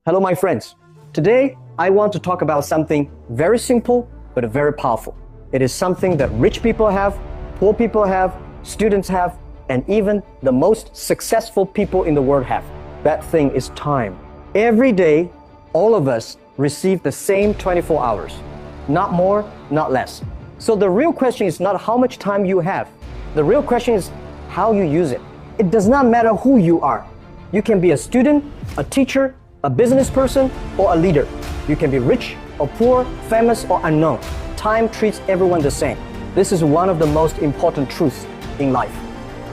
Hello, my friends. Today, I want to talk about something very simple but very powerful. It is something that rich people have, poor people have, students have, and even the most successful people in the world have. That thing is time. Every day, all of us receive the same 24 hours. Not more, not less. So the real question is not how much time you have. The real question is how you use it. It does not matter who you are. You can be a student, a teacher, a business person, or a leader. You can be rich or poor, famous or unknown. Time treats everyone the same. This is one of the most important truths in life.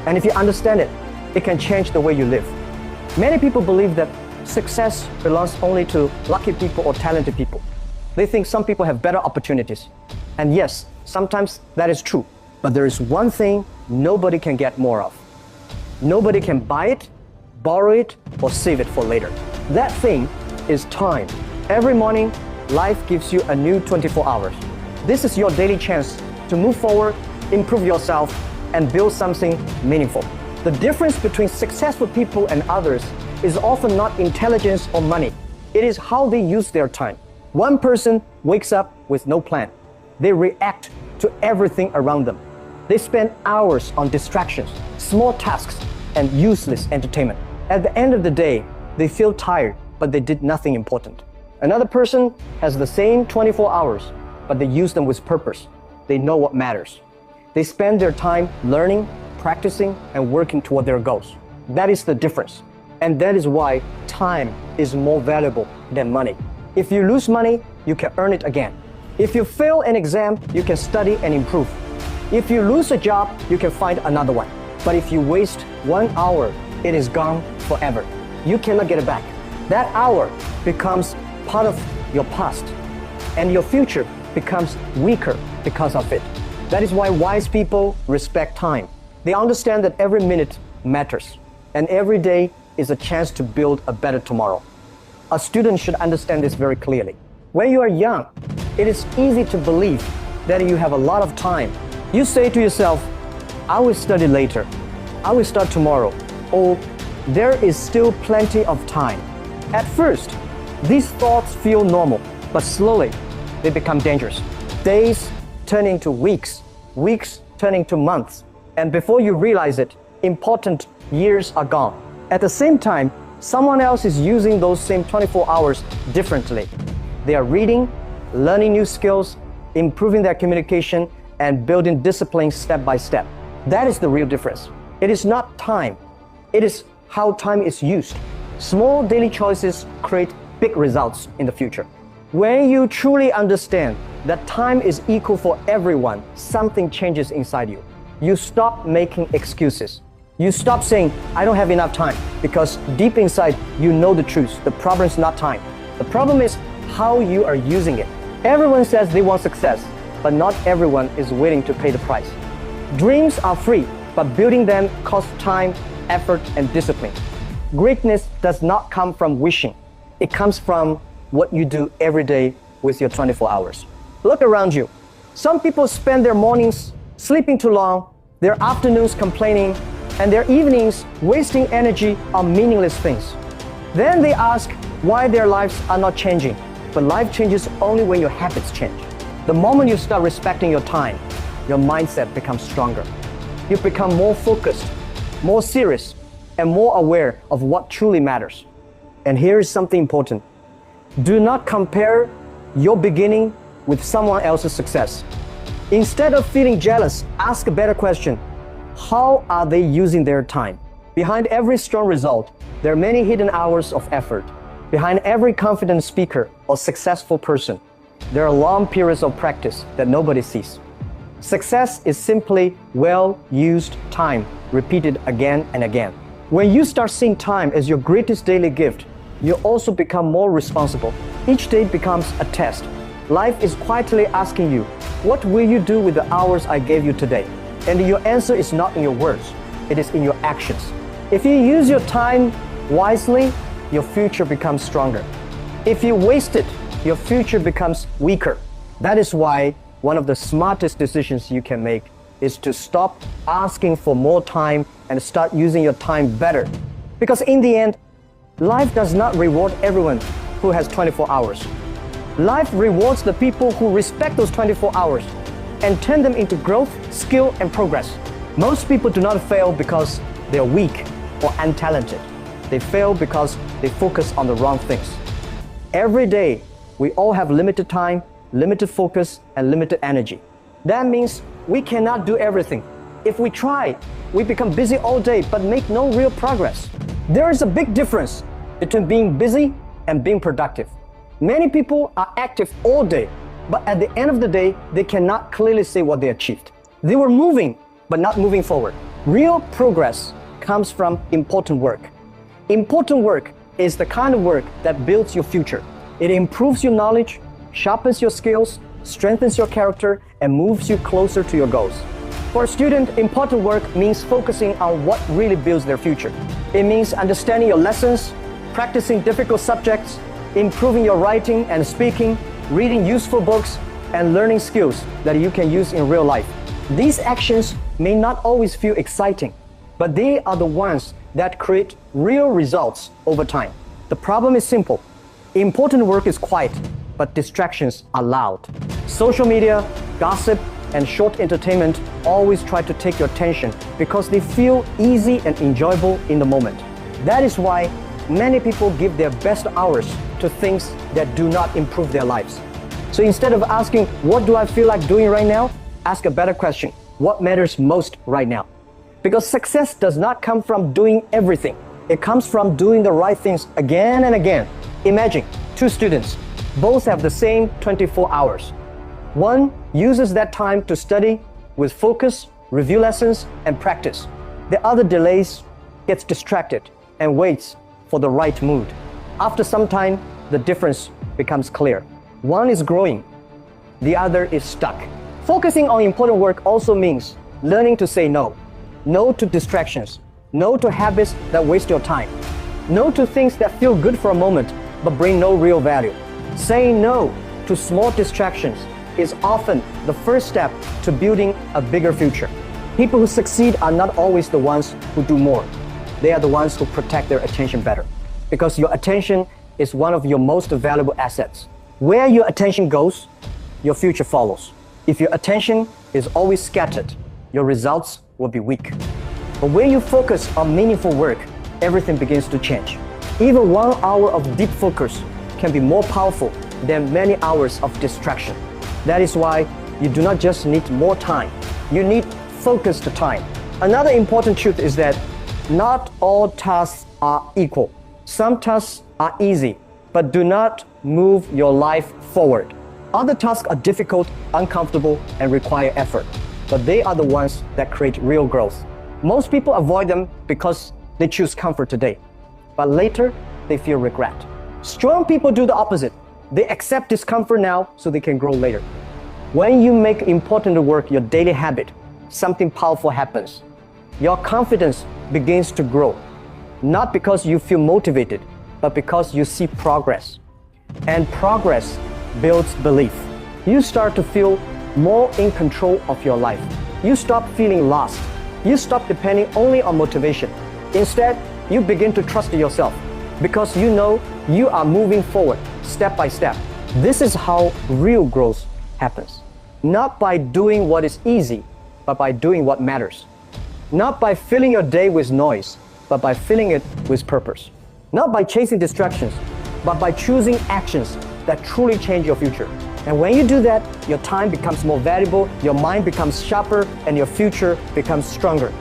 And if you understand it, it can change the way you live. Many people believe that success belongs only to lucky people or talented people. They think some people have better opportunities. And yes, sometimes that is true. But there is one thing nobody can get more of. Nobody can buy it, borrow it, or save it for later. That thing is time. Every morning, life gives you a new 24 hours. This is your daily chance to move forward, improve yourself, and build something meaningful. The difference between successful people and others is often not intelligence or money. It is how they use their time. One person wakes up with no plan. They react to everything around them. They spend hours on distractions, small tasks, and useless entertainment. At the end of the day, they feel tired, but they did nothing important. Another person has the same 24 hours, but they use them with purpose. They know what matters. They spend their time learning, practicing, and working toward their goals. That is the difference. And that is why time is more valuable than money. If you lose money, you can earn it again. If you fail an exam, you can study and improve. If you lose a job, you can find another one. But if you waste 1 hour, it is gone forever. You cannot get it back. That hour becomes part of your past, and your future becomes weaker because of it. That is why wise people respect time. They understand that every minute matters, and every day is a chance to build a better tomorrow. A student should understand this very clearly. When you are young, it is easy to believe that you have a lot of time. You say to yourself, I will study later, I will start tomorrow, or there is still plenty of time. At first, these thoughts feel normal, but slowly they become dangerous. Days turn into weeks, weeks turn into months, and before you realize it, important years are gone. At the same time, someone else is using those same 24 hours differently. They are reading, learning new skills, improving their communication, and building discipline step by step. That is the real difference. It is not time. It is how time is used. Small daily choices create big results in the future. When you truly understand that time is equal for everyone, something changes inside you. You stop making excuses. You stop saying, I don't have enough time, because deep inside, you know the truth. The problem is not time. The problem is how you are using it. Everyone says they want success, but not everyone is willing to pay the price. Dreams are free, but building them costs time, effort, and discipline. Greatness does not come from wishing. It comes from what you do every day with your 24 hours. Look around you. Some people spend their mornings sleeping too long, their afternoons complaining, and their evenings wasting energy on meaningless things. Then they ask why their lives are not changing. But life changes only when your habits change. The moment you start respecting your time, your mindset becomes stronger. You become more focused, more serious, and more aware of what truly matters. And here is something important. Do not compare your beginning with someone else's success. Instead of feeling jealous, ask a better question. How are they using their time? Behind every strong result, there are many hidden hours of effort. Behind every confident speaker or successful person, there are long periods of practice that nobody sees. Success is simply well-used time, repeated again and again. When you start seeing time as your greatest daily gift, you also become more responsible. Each day becomes a test. Life is quietly asking you, what will you do with the hours I gave you today? And your answer is not in your words, it is in your actions. If you use your time wisely, your future becomes stronger. If you waste it, your future becomes weaker. That is why one of the smartest decisions you can make is to stop asking for more time and start using your time better. Because in the end, Life does not reward everyone who has 24 hours. Life rewards the people who respect those 24 hours and turn them into growth, skill, and progress. Most people do not fail because they are weak or untalented. They fail because they focus on the wrong things. Every day, we all have limited time, limited focus, and limited energy. That means we cannot do everything. If we try, we become busy all day but make no real progress. There is a big difference between being busy and being productive. Many people are active all day, but at the end of the day, they cannot clearly say what they achieved. They were moving, but not moving forward. Real progress comes from important work. Important work is the kind of work that builds your future. It improves your knowledge, sharpens your skills, strengthens your character, and moves you closer to your goals. For a student, important work means focusing on what really builds their future. It means understanding your lessons, practicing difficult subjects, improving your writing and speaking, reading useful books, and learning skills that you can use in real life. These actions may not always feel exciting, but they are the ones that create real results over time. The problem is simple. Important work is quiet, but distractions are loud. Social media, gossip, and short entertainment always try to take your attention because they feel easy and enjoyable in the moment. That is why many people give their best hours to things that do not improve their lives. So instead of asking, what do I feel like doing right now? Ask a better question. What matters most right now? Because success does not come from doing everything. It comes from doing the right things again and again. Imagine two students, both have the same 24 hours. One uses that time to study with focus, review lessons, and practice. The other delays, gets distracted, and waits for the right mood. After some time, the difference becomes clear. One is growing, the other is stuck. Focusing on important work also means learning to say no. No to distractions. No to habits that waste your time. No to things that feel good for a moment but bring no real value. Saying no to small distractions is often the first step to building a bigger future. People who succeed are not always the ones who do more. They are the ones who protect their attention better. Because your attention is one of your most valuable assets. Where your attention goes, your future follows. If your attention is always scattered, your results will be weak. But when you focus on meaningful work, everything begins to change. Even 1 hour of deep focus can be more powerful than many hours of distraction. That is why you do not just need more time, you need focused time. Another important truth is that not all tasks are equal. Some tasks are easy, but do not move your life forward. Other tasks are difficult, uncomfortable, and require effort, but they are the ones that create real growth. Most people avoid them because they choose comfort today, but later they feel regret. Strong people do the opposite. They accept discomfort now so they can grow later. When you make important work your daily habit, something powerful happens. Your confidence begins to grow, not because you feel motivated, but because you see progress. And progress builds belief. You start to feel more in control of your life. You stop feeling lost. You stop depending only on motivation. Instead, you begin to trust yourself because you know you are moving forward step by step. This is how real growth happens. Not by doing what is easy, but by doing what matters. Not by filling your day with noise, but by filling it with purpose. Not by chasing distractions, but by choosing actions that truly change your future. And when you do that, your time becomes more valuable, your mind becomes sharper, and your future becomes stronger.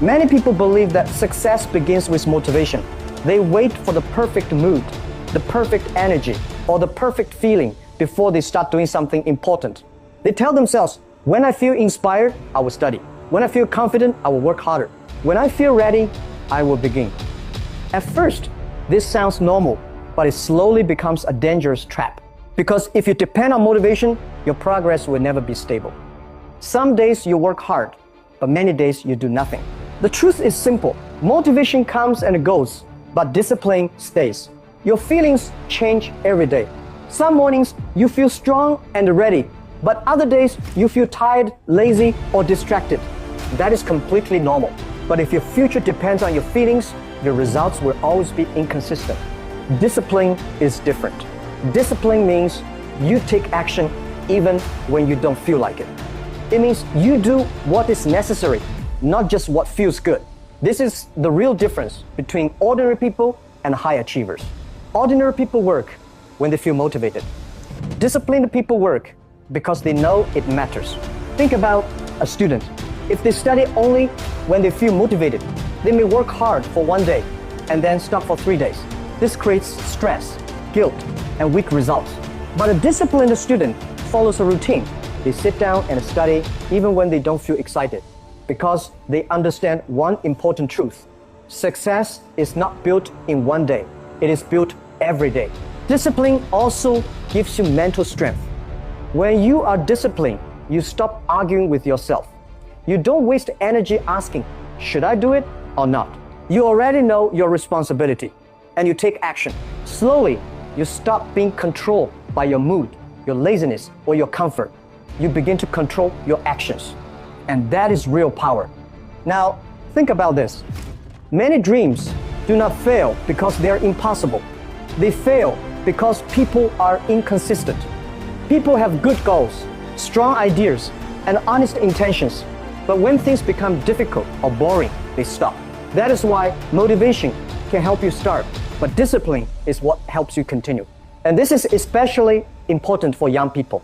Many people believe that success begins with motivation. They wait for the perfect mood, the perfect energy, or the perfect feeling before they start doing something important. They tell themselves, when I feel inspired, I will study. When I feel confident, I will work harder. When I feel ready, I will begin. At first, this sounds normal, but it slowly becomes a dangerous trap. Because if you depend on motivation, your progress will never be stable. Some days you work hard, but many days you do nothing. The truth is simple. Motivation comes and goes, but discipline stays. Your feelings change every day. Some mornings you feel strong and ready, but other days you feel tired, lazy, or distracted. That is completely normal. But if your future depends on your feelings, your results will always be inconsistent. Discipline is different. Discipline means you take action even when you don't feel like it. It means you do what is necessary, not just what feels good. This is the real difference between ordinary people and high achievers. Ordinary people work when they feel motivated. Disciplined people work because they know it matters. Think about a student. If they study only when they feel motivated, they may work hard for one day and then stop for 3 days. This creates stress, guilt, and weak results. But a disciplined student follows a routine. They sit down and study even when they don't feel excited, because they understand one important truth. Success is not built in one day. It is built every day. Discipline also gives you mental strength. When you are disciplined, you stop arguing with yourself. You don't waste energy asking, should I do it or not? You already know your responsibility and you take action. Slowly, you stop being controlled by your mood, your laziness, or your comfort. You begin to control your actions. And that is real power. Now, think about this. Many dreams do not fail because they're impossible. They fail because people are inconsistent. People have good goals, strong ideas, and honest intentions. But when things become difficult or boring, they stop. That is why motivation can help you start, but discipline is what helps you continue. And this is especially important for young people,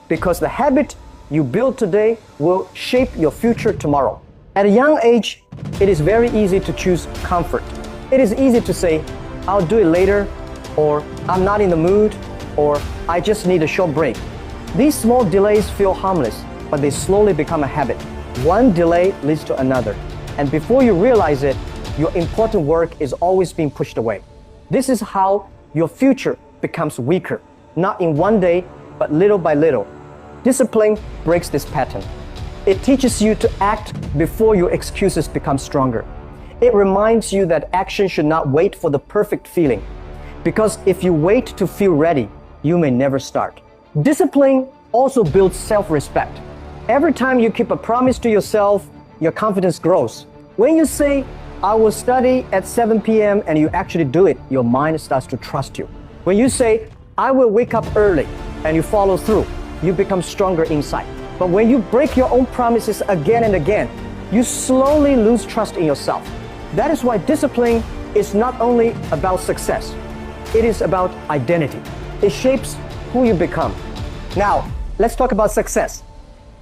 because the habit you build today will shape your future tomorrow. At a young age, it is very easy to choose comfort. It is easy to say, I'll do it later, or I'm not in the mood, or I just need a short break. These small delays feel harmless, but they slowly become a habit. One delay leads to another, and before you realize it, your important work is always being pushed away. This is how your future becomes weaker, not in one day, but little by little. Discipline breaks this pattern. It teaches you to act before your excuses become stronger. It reminds you that action should not wait for the perfect feeling, because if you wait to feel ready, you may never start. Discipline also builds self-respect. Every time you keep a promise to yourself, your confidence grows. When you say, I will study at 7 p.m. and you actually do it, your mind starts to trust you. When you say, I will wake up early, and you follow through, you become stronger inside. But when you break your own promises again and again, you slowly lose trust in yourself. That is why discipline is not only about success, it is about identity. It shapes who you become. Now, let's talk about success.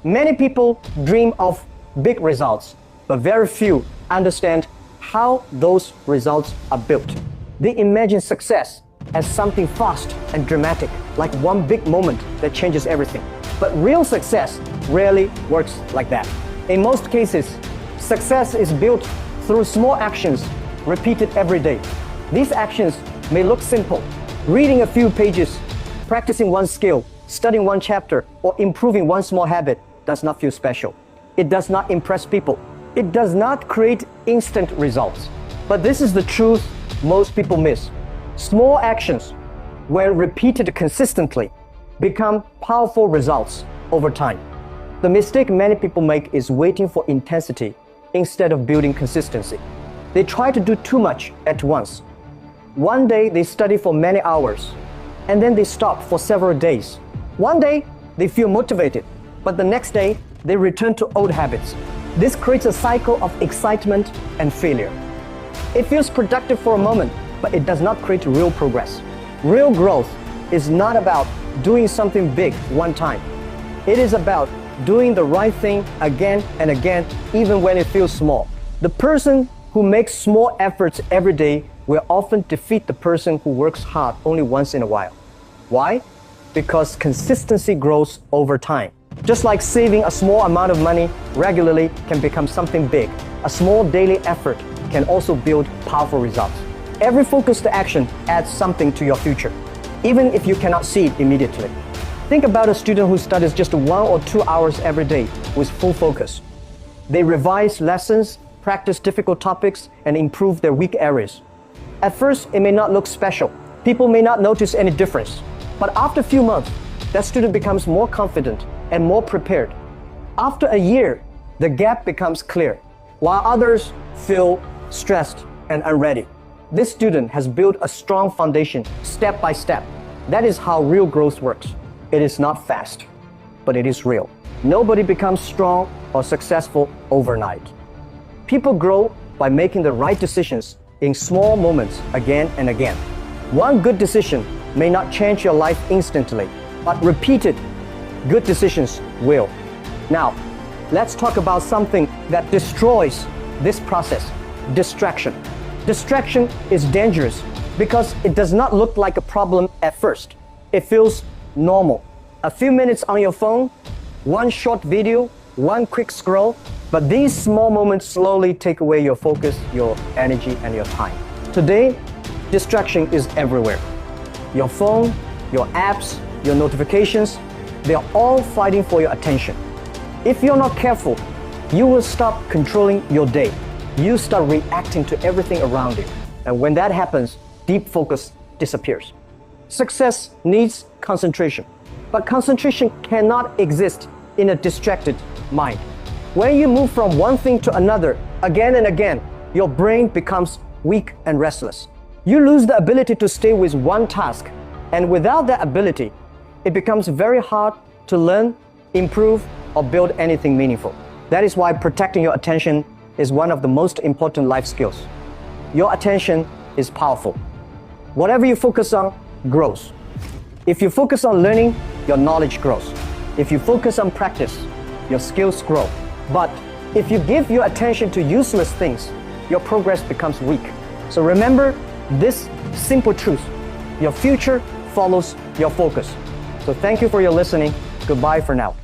Many people dream of big results, but very few understand how those results are built. They imagine success as something fast and dramatic, like one big moment that changes everything. But real success rarely works like that. In most cases, success is built through small actions repeated every day. These actions may look simple. Reading a few pages, practicing one skill, studying one chapter, or improving one small habit does not feel special. It does not impress people. It does not create instant results. But this is the truth most people miss. Small actions, when repeated consistently, become powerful results over time. The mistake many people make is waiting for intensity instead of building consistency. They try to do too much at once. One day they study for many hours, and then they stop for several days. One day they feel motivated, but the next day they return to old habits. This creates a cycle of excitement and failure. It feels productive for a moment, but it does not create real progress. Real growth is not about doing something big one time. It is about doing the right thing again and again, even when it feels small. The person who makes small efforts every day will often defeat the person who works hard only once in a while. Why? Because consistency grows over time. Just like saving a small amount of money regularly can become something big, a small daily effort can also build powerful results. Every focused action adds something to your future, even if you cannot see it immediately. Think about a student who studies just 1 or 2 hours every day with full focus. They revise lessons, practice difficult topics, and improve their weak areas. At first, it may not look special. People may not notice any difference. But after a few months, that student becomes more confident and more prepared. After a year, the gap becomes clear, while others feel stressed and unready. This student has built a strong foundation step by step. That is how real growth works. It is not fast, but it is real. Nobody becomes strong or successful overnight. People grow by making the right decisions in small moments again and again. One good decision may not change your life instantly, but repeated good decisions will. Now, let's talk about something that destroys this process: distraction. Distraction is dangerous because it does not look like a problem at first. It feels normal. A few minutes on your phone, one short video, one quick scroll, but these small moments slowly take away your focus, your energy, and your time. Today, distraction is everywhere. Your phone, your apps, your notifications, they are all fighting for your attention. If you're not careful, you will stop controlling your day. You start reacting to everything around you. And when that happens, deep focus disappears. Success needs concentration, but concentration cannot exist in a distracted mind. When you move from one thing to another again and again, your brain becomes weak and restless. You lose the ability to stay with one task, and without that ability, it becomes very hard to learn, improve, or build anything meaningful. That is why protecting your attention is one of the most important life skills. Your attention is powerful. Whatever you focus on grows. If you focus on learning, your knowledge grows. If you focus on practice, your skills grow. But if you give your attention to useless things, your progress becomes weak. So remember this simple truth: your future follows your focus. So thank you for your listening. Goodbye for now.